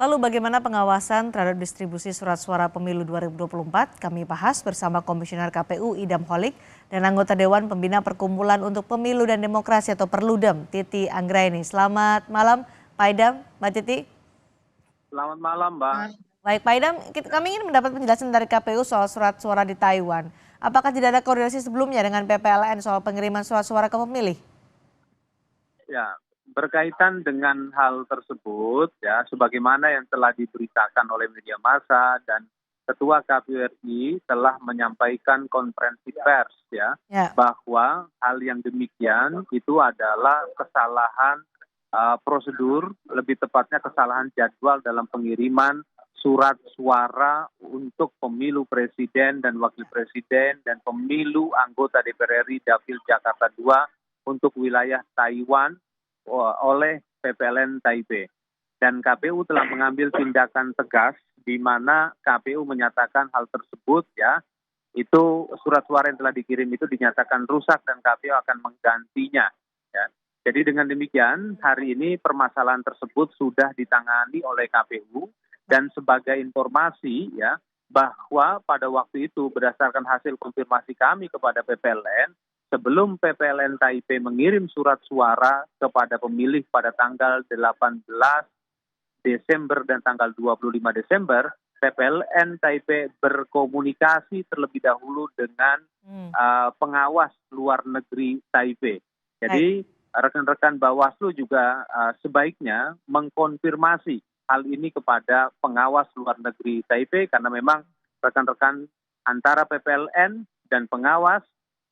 Lalu bagaimana pengawasan terhadap distribusi surat suara pemilu 2024? Kami bahas bersama Komisioner KPU Idam Holik dan anggota Dewan Pembina Perkumpulan untuk Pemilu dan Demokrasi atau Perludem, Titi Anggraini. Selamat malam Pak Idam, Mbak Titi. Selamat malam, Mbak. Baik Pak Idam, kami ingin mendapat penjelasan dari KPU soal surat suara di Taiwan. Apakah tidak ada koordinasi sebelumnya dengan PPLN soal pengiriman surat suara ke pemilih? Ya, berkaitan dengan hal tersebut, ya, sebagaimana yang telah diberitakan oleh media massa dan Ketua KPU RI telah menyampaikan konferensi pers, ya, Ya. bahwa hal yang demikian itu adalah kesalahan prosedur, lebih tepatnya kesalahan jadwal dalam pengiriman surat suara untuk pemilu presiden dan wakil presiden dan pemilu anggota DPR RI Dapil Jakarta II untuk wilayah Taiwan oleh PPLN Taipei. Dan KPU telah mengambil tindakan tegas di mana KPU menyatakan hal tersebut, ya, itu surat suara yang telah dikirim itu dinyatakan rusak dan KPU akan menggantinya, ya. Jadi dengan demikian hari ini permasalahan tersebut sudah ditangani oleh KPU dan sebagai informasi, ya, bahwa pada waktu itu berdasarkan hasil konfirmasi kami kepada PPLN, sebelum PPLN Taipei mengirim surat suara kepada pemilih pada tanggal 18 Desember dan tanggal 25 Desember, PPLN Taipei berkomunikasi terlebih dahulu dengan pengawas luar negeri Taipei. Jadi rekan-rekan Bawaslu juga sebaiknya mengkonfirmasi hal ini kepada pengawas luar negeri Taipei karena memang rekan-rekan antara PPLN dan pengawas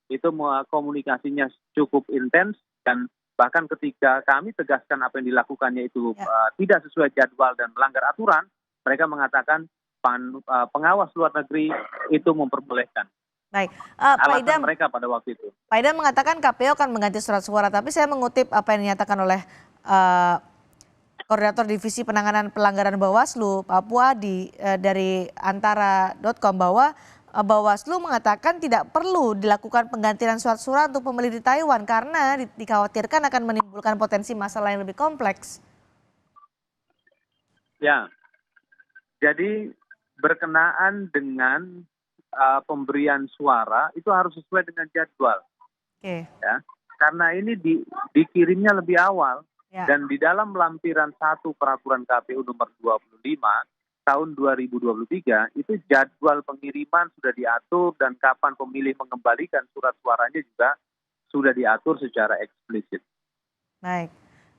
itu komunikasinya cukup intens dan bahkan ketika kami tegaskan apa yang dilakukannya itu tidak sesuai jadwal dan melanggar aturan, mereka mengatakan pengawas luar negeri itu memperbolehkan. Baik, Pak Alasan Idam, mereka pada waktu itu. Pak Idam mengatakan KPU akan mengganti surat suara, tapi saya mengutip apa yang dinyatakan oleh Koordinator Divisi Penanganan Pelanggaran Bawaslu, Pak Puadi, dari antara.com bahwa Bawaslu mengatakan tidak perlu dilakukan penggantian surat-surat untuk pemilih di Taiwan karena dikhawatirkan akan menimbulkan potensi masalah yang lebih kompleks. Ya, jadi berkenaan dengan pemberian suara itu harus sesuai dengan jadwal. Oke. Ya, karena ini dikirimnya lebih awal. Ya. Dan di dalam lampiran 1 peraturan KPU nomor 25 tahun 2023 itu jadwal pengiriman sudah diatur dan kapan pemilih mengembalikan surat suaranya juga sudah diatur secara eksplisit. Baik,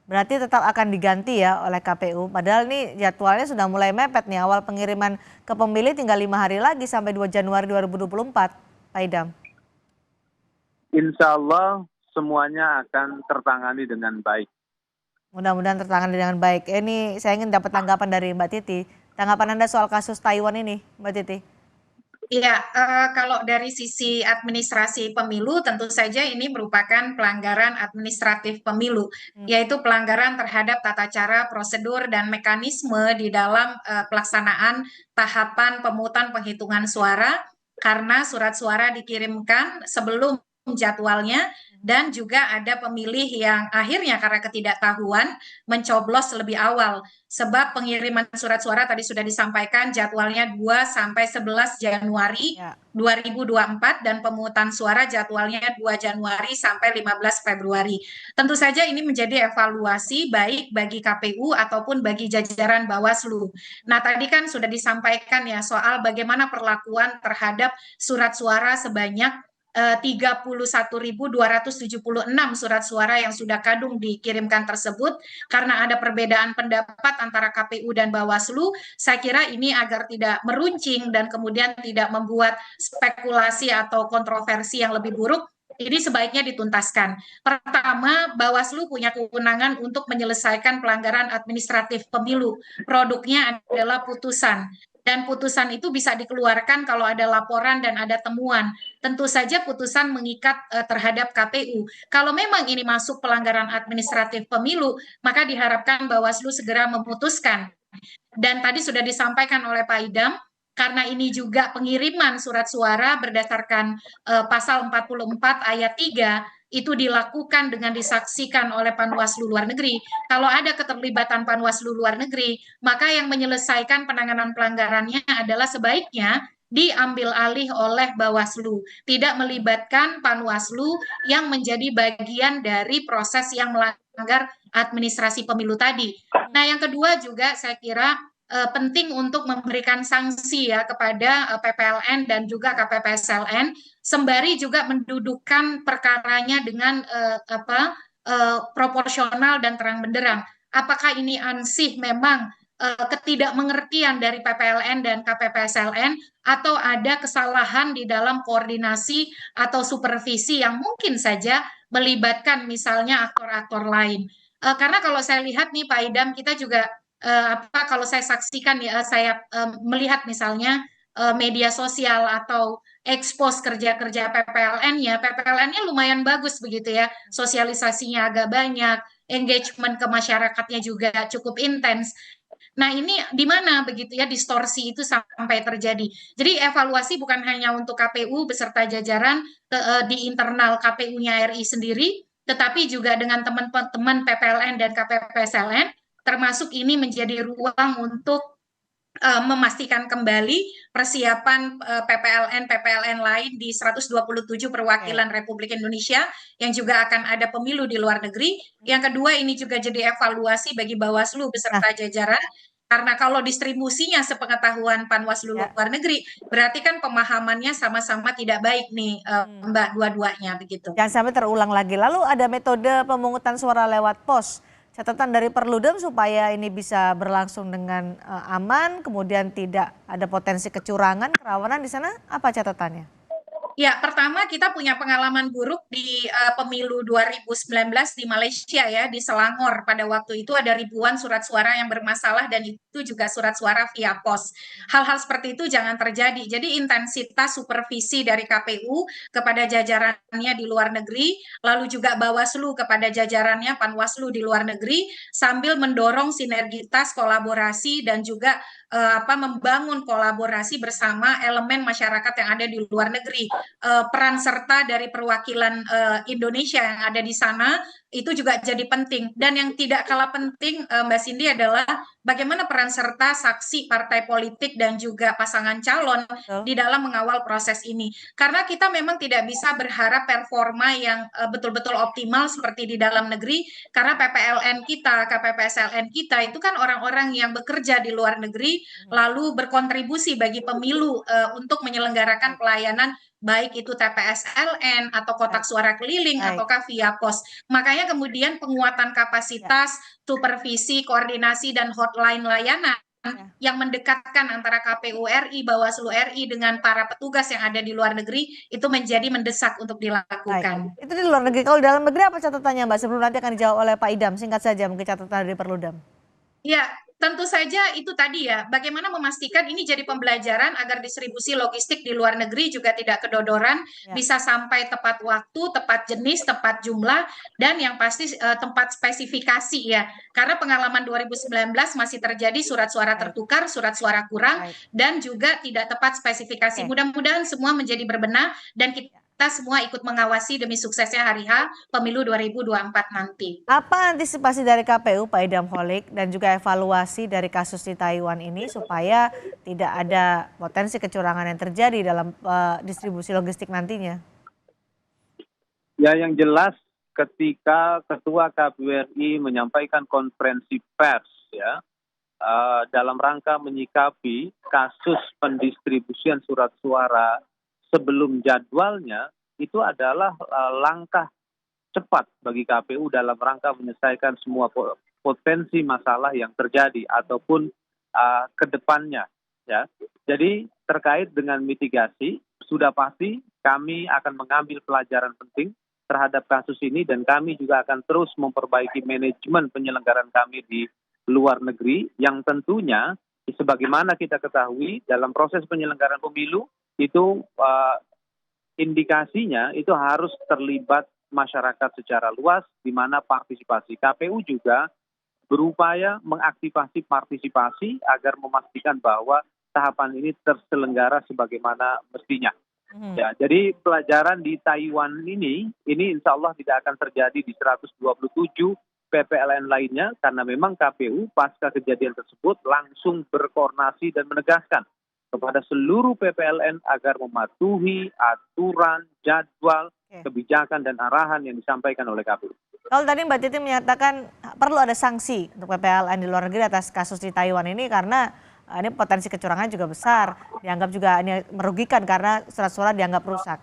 berarti tetap akan diganti ya oleh KPU. Padahal ini jadwalnya sudah mulai mepet nih, awal pengiriman ke pemilih tinggal 5 hari lagi sampai 2 Januari 2024, Pak Idam. Insya Allah semuanya akan tertangani dengan baik. Mudah-mudahan tertangani dengan baik. Ini saya ingin dapat tanggapan dari Mbak Titi. Tanggapan Anda soal kasus Taiwan ini, Mbak Titi? Iya, kalau dari sisi administrasi pemilu tentu saja ini merupakan pelanggaran administratif pemilu, yaitu pelanggaran terhadap tata cara, prosedur, dan mekanisme di dalam pelaksanaan tahapan pemungutan penghitungan suara karena surat suara dikirimkan sebelum jadwalnya dan juga ada pemilih yang akhirnya karena ketidaktahuan mencoblos lebih awal. Sebab pengiriman surat suara tadi sudah disampaikan jadwalnya 2 sampai 11 Januari 2024 dan pemungutan suara jadwalnya 2 Januari sampai 15 Februari. Tentu saja ini menjadi evaluasi baik bagi KPU ataupun bagi jajaran Bawaslu. Nah, tadi kan sudah disampaikan ya soal bagaimana perlakuan terhadap surat suara sebanyak 31.276 surat suara yang sudah kadung dikirimkan tersebut karena ada perbedaan pendapat antara KPU dan Bawaslu. Saya kira ini agar tidak meruncing dan kemudian tidak membuat spekulasi atau kontroversi yang lebih buruk, ini sebaiknya dituntaskan. Pertama, Bawaslu punya kewenangan untuk menyelesaikan pelanggaran administratif pemilu. Produknya adalah putusan. Dan putusan itu bisa dikeluarkan kalau ada laporan dan ada temuan. Tentu saja putusan mengikat terhadap KPU. Kalau memang ini masuk pelanggaran administratif pemilu, maka diharapkan Bawaslu segera memutuskan. Dan tadi sudah disampaikan oleh Pak Idam, karena ini juga pengiriman surat suara berdasarkan pasal 44 ayat 3, itu dilakukan dengan disaksikan oleh Panwaslu luar negeri, kalau ada keterlibatan Panwaslu luar negeri, maka yang menyelesaikan penanganan pelanggarannya adalah sebaiknya diambil alih oleh Bawaslu, tidak melibatkan Panwaslu yang menjadi bagian dari proses yang melanggar administrasi pemilu tadi. Nah, yang kedua juga saya kira penting untuk memberikan sanksi ya kepada PPLN dan juga KPPSLN, sembari juga mendudukkan perkaranya dengan proporsional dan terang benderang. Apakah ini ansih memang ketidakmengertian dari PPLN dan KPPSLN atau ada kesalahan di dalam koordinasi atau supervisi yang mungkin saja melibatkan misalnya aktor-aktor lain. Karena kalau saya lihat nih Pak Idam, kita juga kalau saya saksikan ya, saya melihat misalnya media sosial atau expose kerja-kerja PPLN-nya, PPLN-nya lumayan bagus begitu ya, sosialisasinya agak banyak, engagement ke masyarakatnya juga cukup intens. Nah, ini di mana begitu ya distorsi itu sampai terjadi. Jadi evaluasi bukan hanya untuk KPU beserta jajaran di internal KPU-nya RI sendiri, tetapi juga dengan teman-teman PPLN dan KPPSLN, termasuk ini menjadi ruang untuk memastikan kembali persiapan PPLN lain di 127 perwakilan Republik Indonesia yang juga akan ada pemilu di luar negeri. Yang kedua, ini juga jadi evaluasi bagi Bawaslu beserta jajaran, karena kalau distribusinya sepengetahuan Panwaslu luar negeri, berarti kan pemahamannya sama-sama tidak baik nih Mbak, dua-duanya begitu. Jangan sampai terulang lagi. Lalu ada metode pemungutan suara lewat pos. Catatan dari Perludem supaya ini bisa berlangsung dengan aman, kemudian tidak ada potensi kecurangan, kerawanan di sana, apa catatannya? Ya, pertama kita punya pengalaman buruk di pemilu 2019 di Malaysia ya, di Selangor. Pada waktu itu ada ribuan surat suara yang bermasalah dan itu juga surat suara via pos. Hal-hal seperti itu jangan terjadi. Jadi intensitas supervisi dari KPU kepada jajarannya di luar negeri, lalu juga Bawaslu kepada jajarannya Panwaslu di luar negeri, sambil mendorong sinergitas kolaborasi dan juga membangun kolaborasi bersama elemen masyarakat yang ada di luar negeri. Peran serta dari perwakilan Indonesia yang ada di sana itu juga jadi penting. Dan yang tidak kalah penting Mbak Cindy adalah bagaimana peran serta saksi partai politik dan juga pasangan calon di dalam mengawal proses ini. Karena kita memang tidak bisa berharap performa yang betul-betul optimal seperti di dalam negeri, karena PPLN kita, KPPSLN kita itu kan orang-orang yang bekerja di luar negeri lalu berkontribusi bagi pemilu untuk menyelenggarakan pelayanan baik itu TPS-LN atau kotak suara keliling ataukah via pos. Makanya kemudian penguatan kapasitas, supervisi, koordinasi dan hotline layanan yang mendekatkan antara KPU RI, Bawaslu RI dengan para petugas yang ada di luar negeri itu menjadi mendesak untuk dilakukan. Itu di luar negeri. Kalau dalam negeri apa catatannya Mbak? Sebelum nanti akan dijawab oleh Pak Idam, singkat saja mungkin catatan dari Perludem. Ya, tentu saja itu tadi ya, bagaimana memastikan ini jadi pembelajaran agar distribusi logistik di luar negeri juga tidak kedodoran, bisa sampai tepat waktu, tepat jenis, tepat jumlah, dan yang pasti tempat spesifikasi ya. Karena pengalaman 2019 masih terjadi surat suara tertukar, surat suara kurang, dan juga tidak tepat spesifikasi. Mudah-mudahan semua menjadi berbenah dan kita semua ikut mengawasi demi suksesnya hari H pemilu 2024 nanti. Apa antisipasi dari KPU Pak Idam Holik dan juga evaluasi dari kasus di Taiwan ini supaya tidak ada potensi kecurangan yang terjadi dalam distribusi logistik nantinya? Ya, yang jelas ketika Ketua KPU RI menyampaikan konferensi pers ya dalam rangka menyikapi kasus pendistribusian surat suara sebelum jadwalnya, itu adalah langkah cepat bagi KPU dalam rangka menyelesaikan semua potensi masalah yang terjadi ataupun ke depannya. Ya. Jadi terkait dengan mitigasi, sudah pasti kami akan mengambil pelajaran penting terhadap kasus ini dan kami juga akan terus memperbaiki manajemen penyelenggaraan kami di luar negeri yang tentunya sebagaimana kita ketahui dalam proses penyelenggaraan pemilu itu indikasinya itu harus terlibat masyarakat secara luas di mana partisipasi. KPU juga berupaya mengaktifasi partisipasi agar memastikan bahwa tahapan ini terselenggara sebagaimana mestinya. Ya, jadi pelajaran di Taiwan ini insya Allah tidak akan terjadi di 127 PPLN lainnya karena memang KPU pasca kejadian tersebut langsung berkoordinasi dan menegaskan kepada seluruh PPLN agar mematuhi aturan, jadwal, kebijakan dan arahan yang disampaikan oleh KPU. Kalau tadi Mbak Titi menyatakan perlu ada sanksi untuk PPLN di luar negeri atas kasus di Taiwan ini karena ini potensi kecurangan juga besar, dianggap juga ini merugikan karena surat suara dianggap rusak.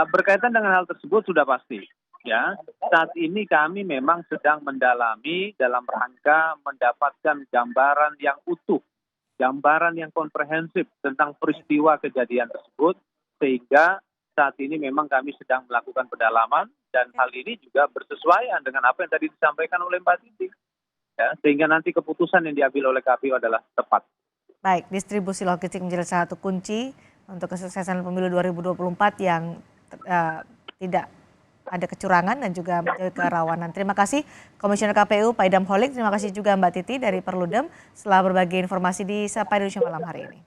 Berkaitan dengan hal tersebut sudah pasti. Ya, saat ini kami memang sedang mendalami dalam rangka mendapatkan gambaran yang utuh, gambaran yang komprehensif tentang peristiwa kejadian tersebut, sehingga saat ini memang kami sedang melakukan pendalaman dan hal ini juga bersesuaian dengan apa yang tadi disampaikan oleh Mbak Titi. Ya, sehingga nanti keputusan yang diambil oleh KPU adalah tepat. Baik, distribusi logistik menjadi salah satu kunci untuk kesuksesan pemilu 2024 yang tidak ada kecurangan dan juga menjadi kerawanan. Terima kasih Komisioner KPU Pak Idham Holik, terima kasih juga Mbak Titi dari Perludem setelah berbagi informasi di Sapa Indonesia Malam hari ini.